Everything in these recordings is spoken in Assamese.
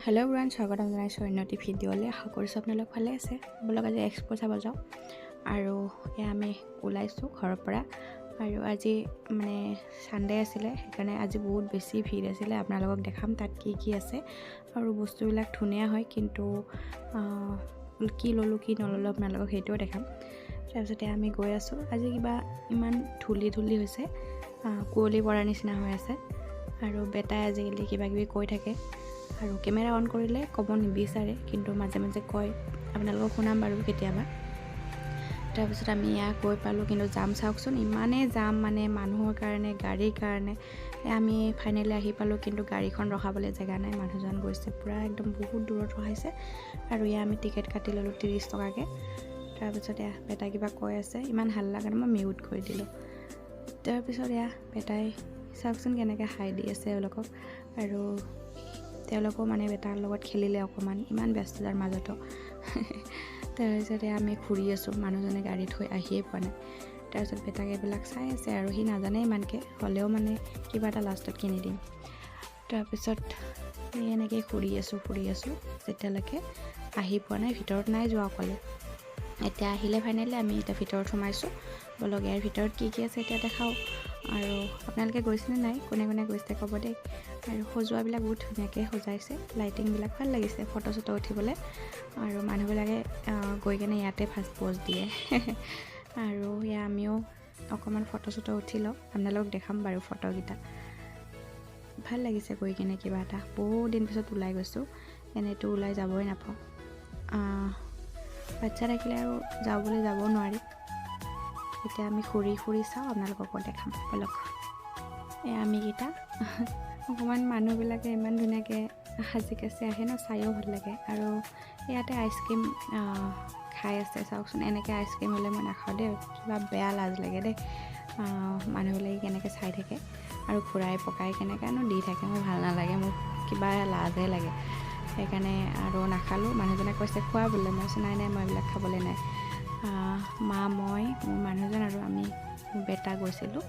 हेलो एवरीवन स्वागतम जनाइছোঁ অন্যটি ভিডিঅ'লৈ আশা কৰিছোঁ আপোনালোক ভালে আছে বলক আজি এক্সপো চাব যাওঁ আৰু আমি ওলাইছোঁ ঘৰৰ পৰা আৰু আজি মানে সানডে আছিল সেইকাৰণে আজি বহুত বেছি ভিৰ আছিল আপোনালোকক দেখাম তাত কি আছে আৰু বস্তুবিলাক ধুনীয়া হয় কিন্তু কি ললো কি নললো আপোনালোকক হেইটো দেখাম তাৰপিছত আমি গৈ আছোঁ আজি কিবা ইমান ধুলি হৈছে কুঁৱলী পৰাৰ নিচিনা হৈ আছে আৰু বেটাই আজিকালি কিবা কিবি কৈ থাকে আৰু কেমেৰা অন কৰিলে ক'ব নিবিচাৰে কিন্তু মাজে মাজে কয় আপোনালোকক শুনাম বাৰু কেতিয়াবা তাৰপিছত আমি ইয়াত গৈ পালোঁ কিন্তু জাম চাওকচোন ইমানেই জাম মানে মানুহৰ কাৰণে গাড়ীৰ কাৰণে আমি ফাইনেলি আহি পালোঁ কিন্তু গাড়ীখন ৰখাবলৈ জেগা নাই মানুহজন গৈছে পুৰা একদম বহুত দূৰত ৰখাইছে আৰু ইয়াত আমি টিকেট কাটি ল'লোঁ 30 টকাকৈ তাৰপিছত বেটাই কিবা কৈ আছে ইমান হাল্লা কাৰণে মই মিউট কৰি দিলোঁ তাৰপিছত বেটাই চাওকচোন কেনেকৈ হাই দি আছে এওঁলোকক আৰু তেওঁলোকো মানে বেটাৰ লগত খেলিলে অকমান ইমান ব্যস্ততাৰ মাজতো তাৰপিছত আমি ঘূৰি আছোঁ মানুহজনে গাড়ী থৈ আহিয়ে পোৱা নাই তাৰপিছত বেটাক এইবিলাক চাই আছে আৰু সি নাজানে ইমানকৈ হ'লেও মানে কিবা এটা লাষ্টত কিনি দিম তাৰপিছত এনেকৈ ঘূৰি আছোঁ যেতিয়ালৈকে আহি পোৱা নাই ভিতৰত নাই যোৱা অকলে এতিয়া আহিলে ফাইনেলি আমি এতিয়া ভিতৰত সোমাইছোঁ বলক ইয়াৰ ভিতৰত কি আছে এতিয়া দেখাওঁ আৰু আপোনালোকে গৈছেনে নাই কোনে কোনে গৈছে ক'ব দেই আৰু সজোৱাবিলাক বহুত ধুনীয়াকৈ সজাইছে লাইটিংবিলাক ভাল লাগিছে ফটো চটো উঠিবলৈ আৰু মানুহবিলাকে গৈ কেনে ইয়াতে ফাৰ্ষ্ট প'জ দিয়ে আৰু আমিও অকণমান ফটো চটো উঠি লওঁ আপোনালোকক দেখাম বাৰু ফটোকেইটা ভাল লাগিছে গৈ কেনে কিবা এটা বহুত দিন পিছত ওলাই গৈছোঁ এনেইতো ওলাই যাবই নাপাওঁ বাচ্চা থাকিলে আৰু যাবলৈ যাব নোৱাৰি এতিয়া আমি ঘূৰি চাওঁ আপোনালোককো দেখাম বলক আমিকেইটা অকণমান মানুহবিলাকে ইমান ধুনীয়াকৈ সাজি কাচি আহে ন চাইও ভাল লাগে আৰু ইয়াতে আইচক্ৰীম খাই আছে চাওকচোন এনেকৈ আইচক্ৰীম হ'লে মই নাখাওঁ দেই কিবা বেয়া লাজ লাগে দেই মানুহবিলাকে কেনেকৈ চাই থাকে আৰু ঘূৰাই পকাই কেনেকৈনো দি থাকে মোৰ ভাল নালাগে মোক কিবা লাজহে লাগে সেইকাৰণে আৰু নাখালোঁ মানুহজনে কৈছে খোৱা বোলে মই কৈছোঁ নাই মই এইবিলাক খাবলৈ নাই মা মই মোৰ মানুহজন আৰু আমি বেটা গৈছিলোঁ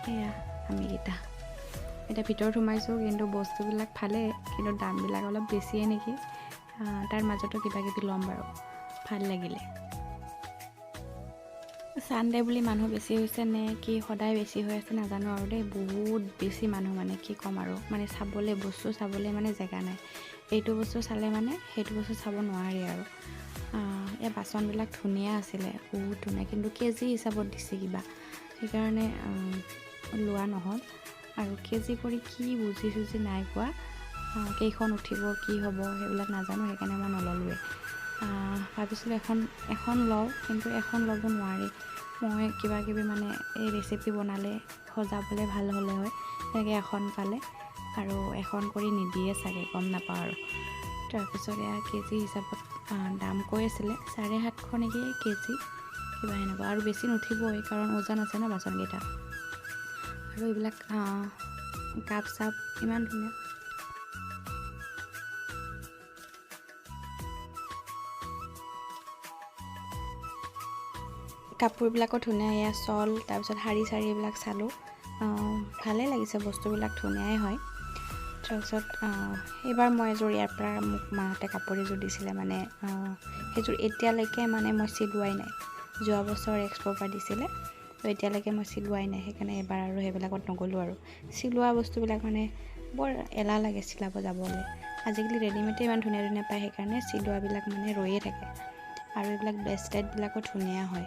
সেয়া আমিকেইটা এতিয়া ভিতৰত সোমাইছোঁ কিন্তু বস্তুবিলাক ভালেই কিন্তু দামবিলাক অলপ বেছিয়ে নেকি তাৰ মাজতো কিবা কিবি ল'ম বাৰু ভাল লাগিলে সানডে বুলি মানুহ বেছি হৈছে নে কি সদায় বেছি হৈ আছে নাজানো আৰু দেই বহুত বেছি মানুহ মানে কি ক'ম আৰু মানে চাবলৈ বস্তু চাবলৈ মানে জেগা নাই এইটো বস্তু চালে মানে সেইটো বস্তু চাব নোৱাৰি আৰু এই বাচনবিলাক ধুনীয়া আছিলে বহুত ধুনীয়া কিন্তু কেজি হিচাপত দিছে কিবা সেইকাৰণে লোৱা নহ'ল আৰু কেজি কৰি কি বুজি নাই পোৱা কেইখন উঠিব কি হ'ব সেইবিলাক নাজানো সেইকাৰণে মই নল'লোৱে ভাবিছিলোঁ এখন লওঁ কিন্তু এখন ল'ব নোৱাৰি মই কিবা কিবি মানে এই ৰেচিপি বনালে সজাবলৈ ভাল হ'লে হয় তেনেকৈ এখন পালে আৰু এখন কৰি নিদিয়ে চাগে গম নাপাওঁ আৰু তাৰপিছত কেজি হিচাপত দাম কৈ আছিলে 750 নেকি কেজি কিবা এনেকুৱা আৰু বেছি নুঠিবই কাৰণ ওজন আছে ন বাচনকেইটা আৰু এইবিলাক কাপ চাপ ইমান ধুনীয়া কাপোৰবিলাকো ধুনীয়া এয়া চল তাৰপিছত শাৰী চাৰী এইবিলাক চালোঁ ভালেই লাগিছে বস্তুবিলাক ধুনীয়াই হয় তাৰপিছত এইবাৰ মই এযোৰ ইয়াৰ পৰা মোক মাহঁতে কাপোৰ এযোৰ দিছিলে মানে সেইযোৰ এতিয়ালৈকে মানে মই চিলোৱাই নাই যোৱা বছৰ এক্সপ'ৰ পৰা দিছিলে তো এতিয়ালৈকে মই চিলোৱাই নাই সেইকাৰণে এবাৰ আৰু সেইবিলাকত নগ'লোঁ আৰু চিলোৱা বস্তুবিলাক মানে বৰ এলাহ লাগে চিলাব যাবলৈ আজিকালি ৰেডিমেডে ইমান ধুনীয়া পায় সেইকাৰণে চিলোৱাবিলাক মানে ৰৈয়ে থাকে আৰু এইবিলাক ব্ৰেচলেটবিলাকো ধুনীয়া হয়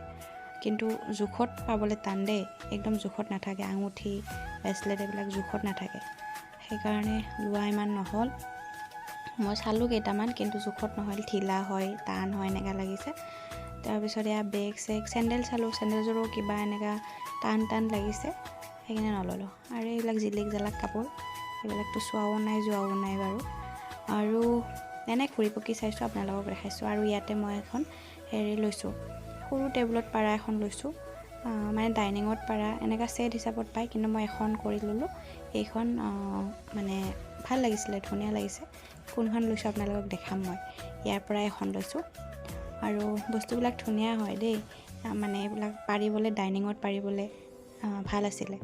কিন্তু জোখত পাবলৈ টান দেই একদম জোখত নাথাকে আঙুঠি ব্ৰেচলেট এইবিলাক জোখত নাথাকে সেইকাৰণে লোৱা ইমান নহ'ল মই চালোঁ কেইটামান কিন্তু জোখত নহ'ল ঢিলা হয় টান হয় এনেকুৱা লাগিছে তাৰপিছত বেগ চেগ চেণ্ডেল চালোঁ চেণ্ডেলযোৰো কিবা এনেকুৱা টান লাগিছে সেইকাৰণে নল'লোঁ আৰু এইবিলাক জিলিক জালাক কাপোৰ এইবিলাকতো চোৱাও নাই যোৱাও নাই বাৰু আৰু এনে ঘূৰি পকি চাইছোঁ আপোনালোকক দেখাইছোঁ আৰু ইয়াতে মই এখন হেৰি লৈছোঁ সৰু টেবুলত পাৰা এখন লৈছোঁ মানে ডাইনিঙত পাৰা এনেকুৱা ছেট হিচাপত পায় কিন্তু মই এখন কৰি ল'লোঁ এইখন মানে ভাল লাগিছিলে ধুনীয়া লাগিছে কোনখন লৈছোঁ আপোনালোকক দেখাম মই ইয়াৰ পৰা এখন লৈছোঁ আৰু বস্তুবিলাক ধুনীয়া হয় দেই মানে এইবিলাক পাৰিবলৈ ডাইনিঙত পাৰিবলৈ ভাল আছিলে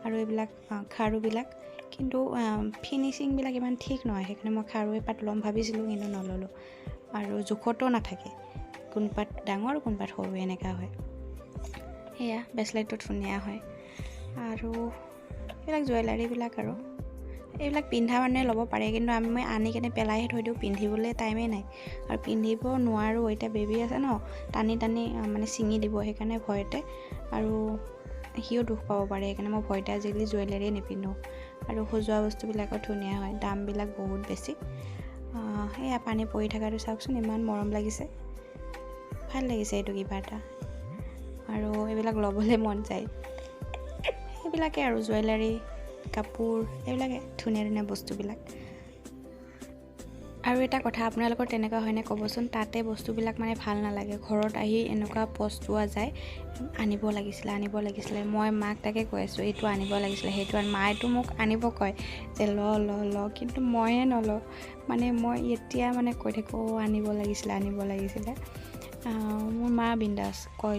আৰু এইবিলাক খাৰুবিলাক কিন্তু ফিনিচিংবিলাক ইমান ঠিক নহয়, সেইকাৰণে মই খাৰুৱে পাত ল'ম ভাবিছিলোঁ কিন্তু নল'লোঁ। আৰু জোখতো নাথাকে, কোনপাত ডাঙৰ কোনপাত সৰু এনেকুৱা হয়। সেয়া ব্ৰেচলেটটো ধুনীয়া হয়। আৰু এইবিলাক জুৱেলাৰীবিলাক আৰু এইবিলাক পিন্ধা মানুহে ল'ব পাৰে, কিন্তু মই আনি কেনে পেলাইহে থৈ দিওঁ, পিন্ধিবলৈ টাইমেই নাই আৰু পিন্ধিব নোৱাৰোঁ। এতিয়া বেবী আছে ন, টানি মানে ছিঙি দিব, সেইকাৰণে ভয়তে, আৰু সিও দুখ পাব পাৰে, সেইকাৰণে মই ভয়তে আজিকালি জুৱেলাৰীয়ে নিপিন্ধোঁ। আৰু সজোৱা বস্তুবিলাকো ধুনীয়া হয়, দামবিলাক বহুত বেছি। সেয়া পানী পৰি থকাটো চাওকচোন, ইমান মৰম লাগিছে, ভাল লাগিছে এইটো কিবা এটা, আৰু এইবিলাক ল'বলৈ মন যায়। সেইবিলাকে আৰু জুৱেলাৰী, কাপোৰ, এইবিলাকে ধুনীয়া ধুনীয়া বস্তুবিলাক। আৰু এটা কথা, আপোনালোকৰ তেনেকুৱা হয়নে ক'বচোন, তাতে বস্তুবিলাক মানে ভাল নালাগে, ঘৰত আহি এনেকুৱা পস্তুৱা যায়, আনিব লাগিছিলে। মই মাক তাকে কৈ আছোঁ, এইটো আনিব লাগিছিলে, সেইটো মায়েতো মোক আনিব কয় যে ল, কিন্তু ময়ে নলওঁ। মানে মই এতিয়া মানে কৈ থাকোঁ আনিব লাগিছিলে। মোৰ মা বিন্দাছ কয়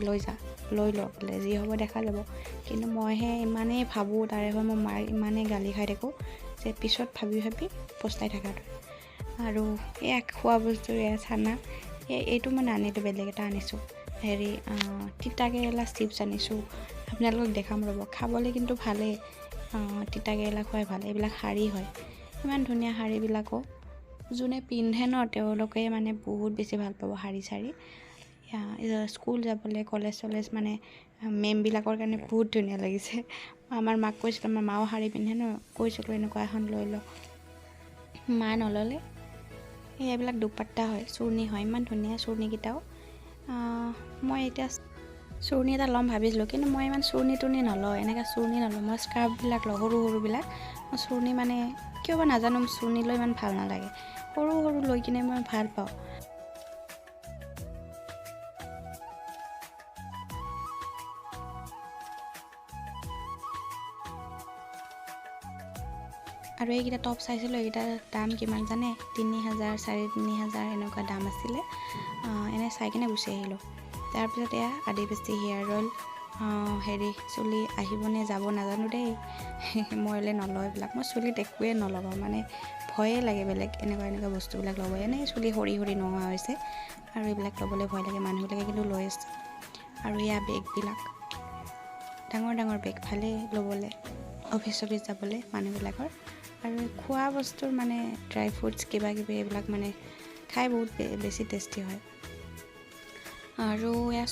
লৈ ল বোলে, যি হ'ব দেখা যাব। কিন্তু মইহে ইমানেই ভাবোঁ, তাৰে হয় মই মাৰ ইমানেই গালি খাই থাকোঁ যে পিছত ভাবি পস্তাই থকাটো। আৰু এয়া খোৱা বস্তু, এয়া চানা, এইটো মই নানিলোঁ, বেলেগ এটা আনিছোঁ। তিতাকেৰেলা চিপছ আনিছোঁ, আপোনালোকক দেখাম ৰ'ব, খাবলৈ কিন্তু ভালেই। তিতাকেৰেলা খুৱাই ভাল, এইবিলাক শাৰী হয়, ইমান ধুনীয়া শাৰীবিলাকো। যোনে পিন্ধে ন, তেওঁলোকে মানে বহুত বেছি ভাল পাব শাৰী চাৰী। স্কুল যাবলৈ, কলেজ মানে মেমবিলাকৰ কাৰণে বহুত ধুনীয়া লাগিছে। আমাৰ মাক কৈছিলোঁ, আমাৰ মাও শাৰী পিন্ধে ন, কৈছিলোঁ এনেকুৱা এখন লৈ ল, মা নল'লে। এইবিলাক দুপাট্টা হয়, চুৰ্ণি হয়, ইমান ধুনীয়া চুৰ্ণিকেইটাও। মই এতিয়া চুৰ্ণি এটা ল'ম ভাবিছিলোঁ, কিন্তু মই ইমান চুৰ্ণি নলওঁ, এনেকৈ চুৰ্ণি নলওঁ, মই স্কাৰ্ফবিলাক লওঁ, সৰুবিলাক। মই চুৰ্ণি মানে কিয় বা নাজানো, চুৰ্ণি লৈ ইমান ভাল নালাগে, সৰু লৈ কিনে মই ভাল পাওঁ। আৰু এইকেইটা টপ চাইছিলোঁ, এইকেইটাৰ দাম কিমান জানে, 3,000, 3,500 এনেকুৱা দাম আছিলে। এনে চাই কিনে গুচি আহিলোঁ। তাৰপিছত এয়া আদিবাসী হেয়াৰ অইল, চুলি আহিবনে যাব নাজানো দেই। মই নলওঁ এইবিলাক, মই চুলিত একোৱে নলগাওঁ, মানে ভয়ে লাগে বেলেগ এনেকুৱা বস্তুবিলাক ল'ব। এনেই চুলি সৰি নোহোৱা হৈছে, আৰু এইবিলাক ল'বলৈ ভয় লাগে, মানুহবিলাকে কিন্তু লৈ আছে। আৰু এয়া বেগবিলাক, ডাঙৰ বেগ, ভালেই ল'বলৈ, অফিচ যাবলৈ মানুহবিলাকৰ। আৰু খোৱা বস্তুৰ মানে ড্ৰাই ফ্ৰুটছ কিবাকিবি এইবিলাক মানে খাই বহুত বেছি টেষ্টি হয়। আৰু এয়া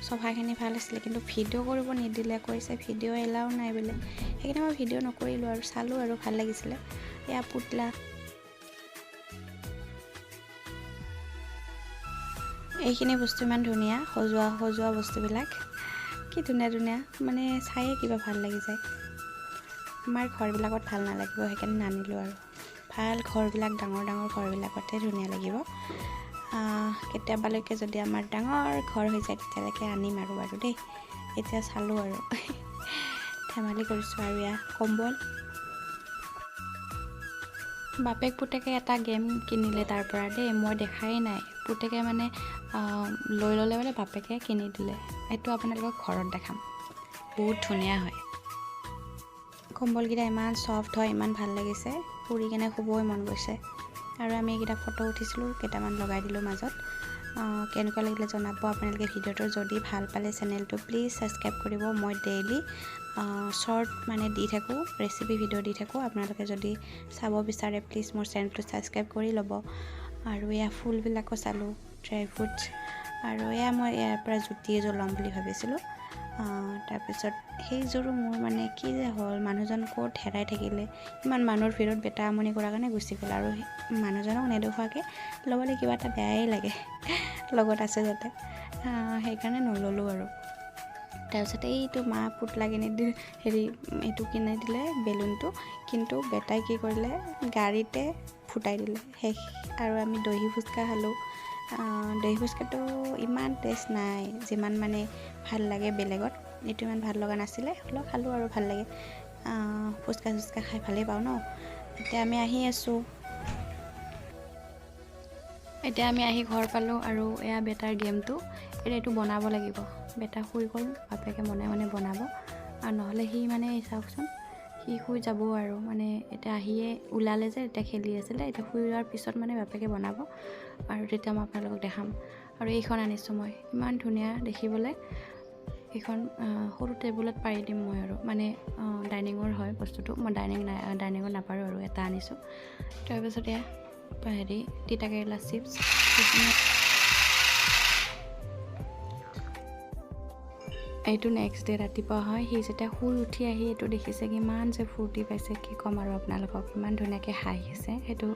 চফাখিনি ভাল আছিলে, কিন্তু ভিডিঅ' কৰিব নিদিলে, কৈছে ভিডিঅ' এলাও নাই বোলে। সেইকাৰণে মই ভিডিঅ' নকৰিলোঁ আৰু চালোঁ, আৰু ভাল লাগিছিলে। এয়া পুতলা, এইখিনি বস্তু ইমান ধুনীয়া, সজোৱা বস্তুবিলাক কি ধুনীয়া, মানে চায়ে কিবা ভাল লাগি যায়। আমাৰ ঘৰবিলাকত ভাল নালাগিব, সেইকাৰণে নানিলোঁ। আৰু ভাল ঘৰবিলাক, ডাঙৰ ঘৰবিলাকতে ধুনীয়া লাগিব। কেতিয়াবালৈকে যদি আমাৰ ডাঙৰ ঘৰ হৈ যায়, তেতিয়ালৈকে আনিম আৰু দেই। এতিয়া চালোঁ আৰু ধেমালি কৰিছোঁ। আৰু এয়া কম্বল, বাপেক পুতেকে এটা গেম কিনিলে তাৰ পৰা দেই, মই দেখাই নাই। পুতেকে মানে লৈ ল'লে মানে বাপেকে কিনি দিলে। এইটো আপোনালোকক ঘৰত দেখাম, বহুত ধুনীয়া হয়। কম্বলকেইটা ইমান ছফ্ট হয়, ইমান ভাল লাগিছে, ফুৰি কিনে শুবই মন গৈছে। আৰু আমি এইকেইটা ফটো উঠিছিলোঁ, কেইটামান লগাই দিলোঁ মাজত। কেনেকুৱা লাগিলে জনাব আপোনালোকে ভিডিঅ'টো। যদি ভাল পালে চেনেলটো প্লিজ ছাবস্ক্ৰাইব কৰিব। মই ডেইলি শ্বৰ্ট মানে দি থাকোঁ, ৰেচিপি ভিডিঅ' দি থাকোঁ। আপোনালোকে যদি চাব বিচাৰে প্লিজ মোৰ চেনেলটো ছাবস্ক্ৰাইব কৰি ল'ব। আৰু এয়া ফুলবিলাকো চালোঁ, ড্ৰাই ফ্ৰুটছ। আৰু এয়া মই ইয়াৰ পৰা জুতি এযোৰ ল'ম বুলি ভাবিছিলোঁ। তাৰপিছত সেইযোৰো মোৰ মানে কি যে হ'ল, মানুহজন ক'ত হেৰাই থাকিলে, ইমান মানুহৰ ভিৰত বেটা আমনি কৰাৰ কাৰণে গুচি গ'ল। আৰু মানুহজনক নেদেখুৱাকৈ ল'বলৈ কিবা এটা বেয়াই লাগে, লগত আছে যাতে, সেইকাৰণে নল'লোঁ আৰু। তাৰপিছত এইটো মা পুতলা কিনি দি এইটো কিনি দিলে, বেলুনটো, কিন্তু বেটাই কি কৰিলে, গাড়ীতে ফুটাই দিলে, শেষ। আৰু আমি দহি ফুচকা খালোঁ। দহি ফুচকাটো ইমান টেষ্ট নাই, যিমান মানে ভাল লাগে বেলেগত। এইটো ইমান ভাল লগা নাছিলে, হ'লেও খালোঁ আৰু ভাল লাগে। ফুচকা খাই ভালেই পাওঁ ন। এতিয়া আমি আহি ঘৰ পালোঁ। আৰু এয়া বেটাৰ গেমটো, এইটো বনাব লাগিব। বেটা শুই গ'ল, বাপেকে মনে বনাব, আৰু নহ'লে সি মানে চাওকচোন, সি সি শুই যাব আৰু মানে এতিয়া আহিয়ে ওলালে যে এতিয়া খেলি আছিলে এতিয়া শুই যোৱাৰ পিছত মানে বাপেকে বনাব আৰু তেতিয়া মই আপোনালোকক দেখাম আৰু এইখন আনিছোঁ মই ইমান ধুনীয়া দেখিবলৈ এইখন সৰু টেবুলত পাৰি দিম মই আৰু মানে ডাইনিঙৰ হয় বস্তুটো মই ডাইনিঙত নাপাৰোঁ আৰু এটা আনিছোঁ তাৰপিছত এয়া হেৰি তিতাকেৰেলা চিপছ এইটো নেক্সট ডে ৰাতিপুৱা হয় সি যেতিয়া শুই উঠি আহি এইটো দেখিছে কিমান যে ফূৰ্তি পাইছে কি ক'ম আৰু আপোনালোকক ইমান ধুনীয়াকৈ হাঁহিছে সেইটো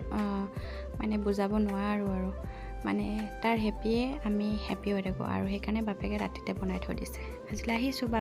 মানে বুজাব নোৱাৰো আৰু মানে তাৰ হেপিয়ে আমি হেপি হৈ থাকোঁ আৰু সেইকাৰণে বাপেকে ৰাতিতে বনাই থৈ দিছে আজিলৈ আহিছোঁ।